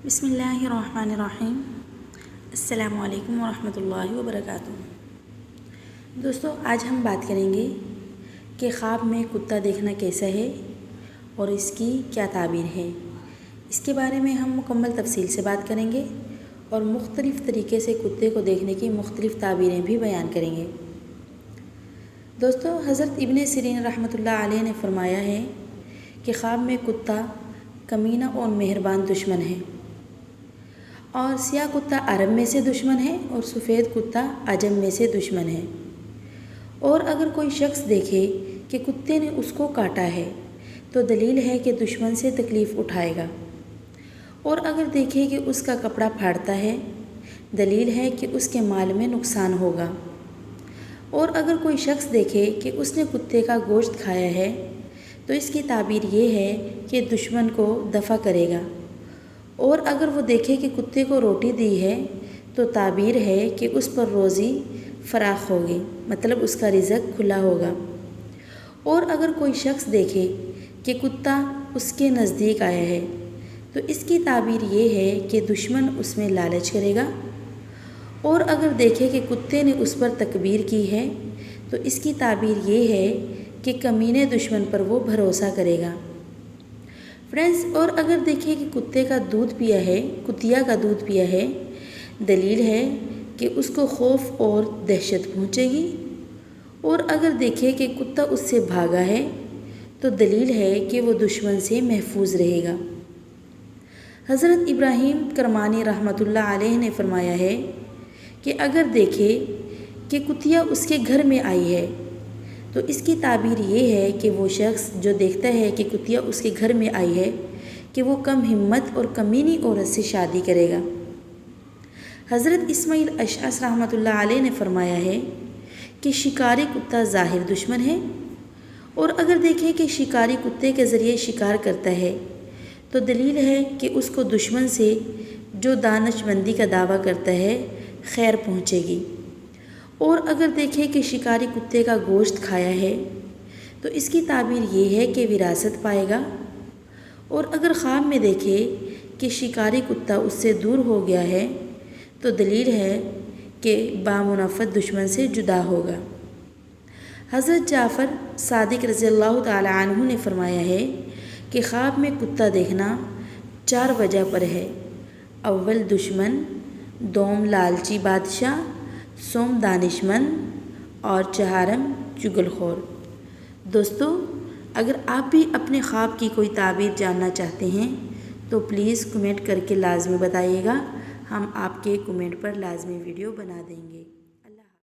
बिस्मिल्लाहिर्रहमानिर्रहीम। अस्सलामु अलैकुम वरहमतुल्लाहि वबरकातुहू। दोस्तों, आज हम बात करेंगे कि ख्वाब में कुत्ता देखना कैसा है और इसकी क्या ताबीर है। इसके बारे में हम मुकम्मल तफसील से बात करेंगे और मुख्तलिफ़ तरीक़े से कुत्ते को देखने की मुख्तलिफ़ ताबीरें भी बयान करेंगे। दोस्तों, हज़रत इब्न सिरीन रहमतुल्लाह अलैह ने फरमाया है कि ख्वाब में कुत्ता कमीना और मेहरबान दुश्मन है, और सियाह कुत्ता अरब में से दुश्मन है और सफ़ेद कुत्ता अजम में से दुश्मन है। और अगर कोई शख्स देखे कि कुत्ते ने उसको काटा है तो दलील है कि दुश्मन से तकलीफ़ उठाएगा, और अगर देखे कि उसका कपड़ा फाड़ता है दलील है कि उसके माल में नुकसान होगा। और अगर कोई शख्स देखे कि उसने कुत्ते का गोश्त खाया है तो इसकी ताबीर ये है कि दुश्मन को दफ़ा करेगा। और अगर वो देखे कि कुत्ते को रोटी दी है तो ताबीर है कि उस पर रोज़ी फ़राख होगी, मतलब उसका रिज़्क़ खुला होगा। और अगर कोई शख्स देखे कि कुत्ता उसके नज़दीक आया है तो इसकी ताबीर ये है कि दुश्मन उसमें लालच करेगा। और अगर देखे कि कुत्ते ने उस पर तकबीर की है तो इसकी ताबीर ये है कि कमीने दुश्मन पर वो भरोसा करेगा। फ्रेंड्स, और अगर देखें कि कुत्ते का दूध पिया है, कुतिया का दूध पिया है, दलील है कि उसको खौफ और दहशत पहुंचेगी। और अगर देखें कि कुत्ता उससे भागा है तो दलील है कि वो दुश्मन से महफूज रहेगा। हज़रत इब्राहीम करमानी रहमतुल्लाह अलैह ने फरमाया है कि अगर देखे कि कुतिया उसके घर में आई है तो इसकी ताबीर ये है कि वो शख्स जो देखता है कि कुतिया उसके घर में आई है कि वो कम हिम्मत और कमीनी औरत से शादी करेगा। हज़रत इस्माइल अशअस रहमतुल्लाह अलैह ने फरमाया है कि शिकारी कुत्ता ज़ाहिर दुश्मन है, और अगर देखें कि शिकारी कुत्ते के ज़रिए शिकार करता है तो दलील है कि उसको दुश्मन से जो दानिशमंदी का दावा करता है खैर पहुँचेगी। और अगर देखें कि शिकारी कुत्ते का गोश्त खाया है तो इसकी ताबीर ये है कि विरासत पाएगा। और अगर ख्वाब में देखे कि शिकारी कुत्ता उससे दूर हो गया है तो दलील है कि बामुनाफ़त दुश्मन से जुदा होगा। हज़रत जाफ़र सादिक रज़ियल्लाहु ताला अन्हु ने फरमाया है कि ख्वाब में कुत्ता देखना 4 वजह पर है। अव्वल दुश्मन, दोम लालची बादशाह, सोम दानिशमंद और चहारम चुगलखोर। दोस्तों, अगर आप भी अपने ख्वाब की कोई ताबीर जानना चाहते हैं तो प्लीज़ कमेंट करके लाजमी बताइएगा, हम आपके कमेंट पर लाजमी वीडियो बना देंगे।